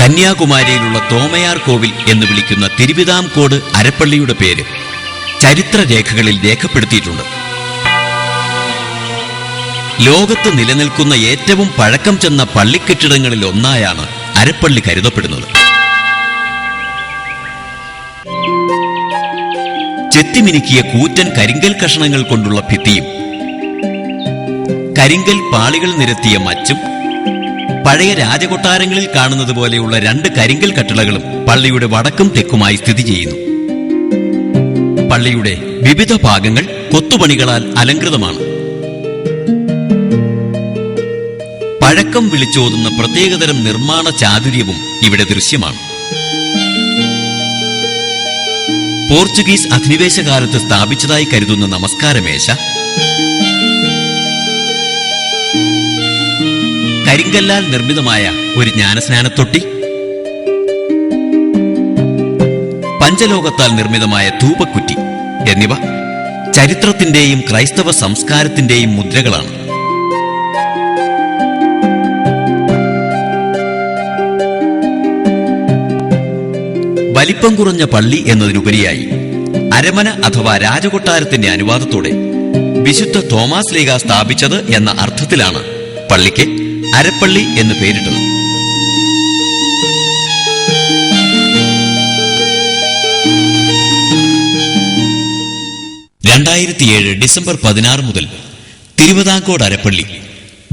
കന്യാകുമാരിയിലുള്ള തോമയാർ കോവിൽ എന്ന് വിളിക്കുന്ന തിരുവിതാംകോട് അരപ്പള്ളിയുടെ പേര് ചരിത്രരേഖകളിൽ രേഖപ്പെടുത്തിയിട്ടുണ്ട്. ലോകത്ത് നിലനിൽക്കുന്ന ഏറ്റവും പഴക്കം ചെന്ന പള്ളിക്കെട്ടിടങ്ങളിൽ ഒന്നായാണ് അരപ്പള്ളി കരുതപ്പെടുന്നത്. ചെത്തിമിനുക്കിയ കൂറ്റൻ കരിങ്കൽ കഷണങ്ങൾ കൊണ്ടുള്ള ഭിത്തിയും കരിങ്കൽ പാളികൾ നിരത്തിയ മച്ചും പഴയ രാജകൊട്ടാരങ്ങളിൽ കാണുന്നത് പോലെയുള്ള 2 കരിങ്കൽ കട്ടിളകളും പള്ളിയുടെ വടക്കും തെക്കുമായി സ്ഥിതി ചെയ്യുന്നു. പള്ളിയുടെ വിവിധ ഭാഗങ്ങൾ കൊത്തുപണികളാൽ അലങ്കൃതമാണ്. പഴക്കം വിളിച്ചോതുന്ന പ്രത്യേകതരം നിർമ്മാണ ചാതുര്യവും ഇവിടെ ദൃശ്യമാണ്. പോർച്ചുഗീസ് അധിനിവേശകാലത്ത് സ്ഥാപിച്ചതായി കരുതുന്ന നമസ്കാരമേശ, കരിങ്കല്ലാൽ നിർമ്മിതമായ ഒരു ജ്ഞാനസ്നാനത്തൊട്ടി, പഞ്ചലോകത്താൽ നിർമ്മിതമായ ധൂപക്കുറ്റി എന്നിവ ചരിത്രത്തിന്റെയും ക്രൈസ്തവ സംസ്കാരത്തിന്റെയും മുദ്രകളാണ്. വലിപ്പം കുറഞ്ഞ പള്ളി എന്നതിനുപരിയായി അരമന അഥവാ രാജകൊട്ടാരത്തിന്റെ അനുവാദത്തോടെ വിശുദ്ധ തോമാസ് ലീഗ സ്ഥാപിച്ചത് എന്ന അർത്ഥത്തിലാണ് പള്ളിക്ക് അരപ്പള്ളി എന്ന് പേരിട്ടത്. 2007 ഡിസംബർ 16 മുതൽ തിരുവിതാംകോട് അരപ്പള്ളി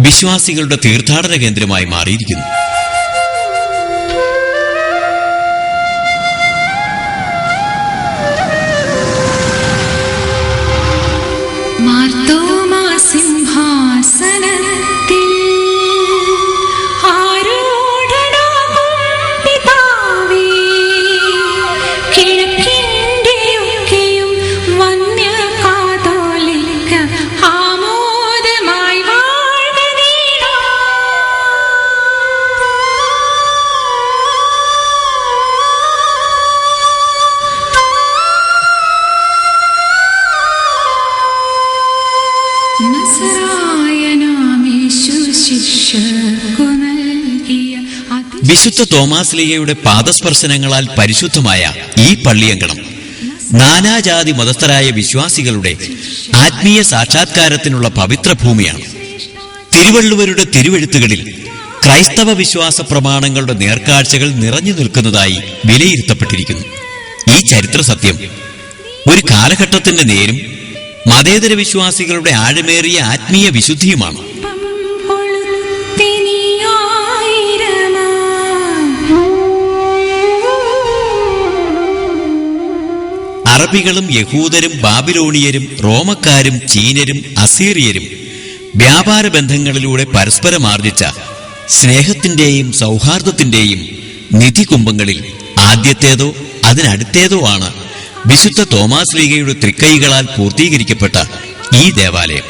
വിശ്വാസികളുടെ തീർത്ഥാടന കേന്ദ്രമായി മാറിയിരിക്കുന്നു. വിശുദ്ധ തോമാസ് ലീഗയുടെ പാദസ്പർശനങ്ങളാൽ പരിശുദ്ധമായ ഈ പള്ളിയങ്കണം നാനാജാതി മതസ്ഥരായ വിശ്വാസികളുടെ ആത്മീയ സാക്ഷാത്കാരത്തിനുള്ള പവിത്ര ഭൂമിയാണ്. തിരുവള്ളുവരുടെ തിരുവെഴുത്തുകളിൽ ക്രൈസ്തവ വിശ്വാസ പ്രമാണങ്ങളുടെ നേർക്കാഴ്ചകൾ നിറഞ്ഞു നിൽക്കുന്നതായി വിലയിരുത്തപ്പെട്ടിരിക്കുന്നു. ഈ ചരിത്ര സത്യം ഒരു കാലഘട്ടത്തിന്റെ നേരും മതേതര വിശ്വാസികളുടെ ആഴമേറിയ ആത്മീയ വിശുദ്ധിയുമാണ്. അറബികളും യഹൂദരും ബാബിലോണിയരും റോമക്കാരും ചീനരും അസീറിയരും വ്യാപാര ബന്ധങ്ങളിലൂടെ പരസ്പരം ആർജിച്ച സ്നേഹത്തിന്റെയും സൗഹാർദ്ദത്തിന്റെയും നിധികുംഭങ്ങളിൽ ആദ്യത്തേതോ അതിനടുത്തേതോ ആണ് വിശുദ്ധ തോമാസ് ലീഗയുടെ തൃക്കൈകളാൽ പൂർത്തീകരിക്കപ്പെട്ട ഈ ദേവാലയം.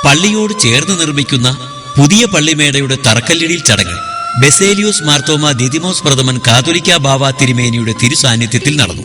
പള്ളിയോട് ചേർന്ന് നിർമ്മിക്കുന്ന പുതിയ പള്ളിമേടയുടെ തറക്കല്ലിടൽ ചടങ്ങ് ബെസേലിയോസ് മാർത്തോമ ദിദിമോസ് പ്രഥമൻ കാതോലിക്ക ബാവ തിരുമേനിയുടെ തിരുസാന്നിധ്യത്തിൽ നടന്നു.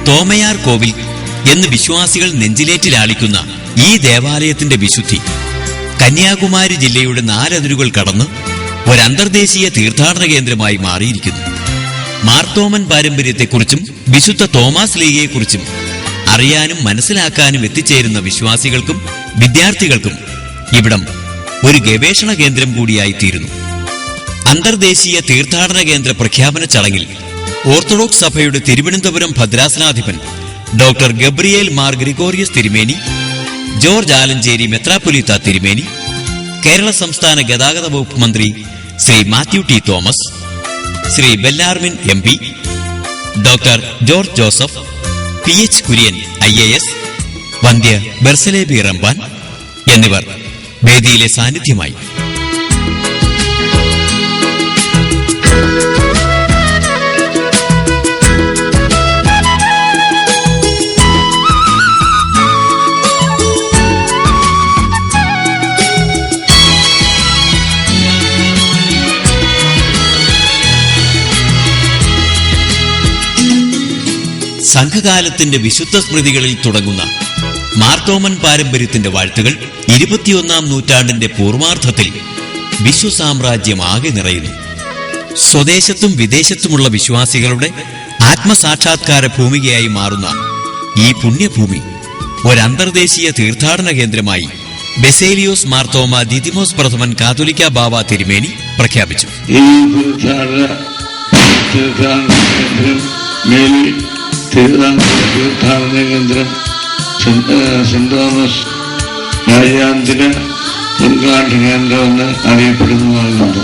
തോമയാർ കോവിൽ എന്ന് വിശ്വാസികൾ നെഞ്ചിലേറ്റി ലാളിക്കുന്ന ഈ ദേവാലയത്തിന്റെ വിശുദ്ധി കന്യാകുമാരി ജില്ലയുടെ 4 അതിരുകൾ കടന്ന് ഒരു അന്തർദേശീയ തീർത്ഥാടന കേന്ദ്രമായി മാറിയിരിക്കുന്നു. മാർത്തോമൻ പാരമ്പര്യത്തെക്കുറിച്ചും വിശുദ്ധ തോമാസ് ലീഗയെക്കുറിച്ചും അറിയാനും മനസ്സിലാക്കാനും എത്തിച്ചേരുന്ന വിശ്വാസികൾക്കും വിദ്യാർത്ഥികൾക്കും ഇവിടം ഒരു ഗവേഷണ കേന്ദ്രം കൂടിയായിത്തീരുന്നു. അന്തർദേശീയ തീർത്ഥാടന കേന്ദ്ര പ്രഖ്യാപന ചടങ്ങിൽ ഓർത്തഡോക്സ് സഭയുടെ തിരുവനന്തപുരം ഭദ്രാസനാധിപൻ ഡോക്ടർ ഗബ്രിയേൽ മാർ ഗ്രിഗോറിയസ് തിരുമേനി, ജോർജ് ആലഞ്ചേരി മെത്രാപ്പൊലീത്ത തിരുമേനി, കേരള സംസ്ഥാന ഗതാഗത വകുപ്പ് മന്ത്രി Shri Mathew T Thomas, Shri Bellarmine MP, doctor George Joseph, PH Kurian IAS, വന്ധ്യ ബെർസലെ ബി റംബാൻ എന്നിവർ വേദിയിലെ സാന്നിധ്യമായി. സംഘകാലത്തിന്റെ വിശുദ്ധ സ്മൃതികളിൽ തുടങ്ങുന്ന മാർത്തോമൻ പാരമ്പര്യത്തിന്റെ വാഴ്ത്തുകൾ 21-ാം നൂറ്റാണ്ടിന്റെ പൂർവാർദ്ധത്തിൽ വിശ്വസാമ്രാജ്യം ആകെ നിറയുന്നു. സ്വദേശത്തും വിദേശത്തുമുള്ള വിശ്വാസികളുടെ ആത്മസാക്ഷാത്കാര ഭൂമികയായി മാറുന്ന ഈ പുണ്യഭൂമി ഒരന്തർദേശീയ തീർത്ഥാടന കേന്ദ്രമായി ബെസേലിയോസ് മാർത്തോമ ദിദിമോസ് പ്രഥമൻ കാതോലിക്ക ബാവ തിരുമേനി പ്രഖ്യാപിച്ചു. തീർത്ഥാടന കേന്ദ്രം സെന്റ് തോമസ് രാജ്യാന്തര തീർത്ഥാടന കേന്ദ്രമെന്ന് അറിയപ്പെടുന്നതാകുന്നു.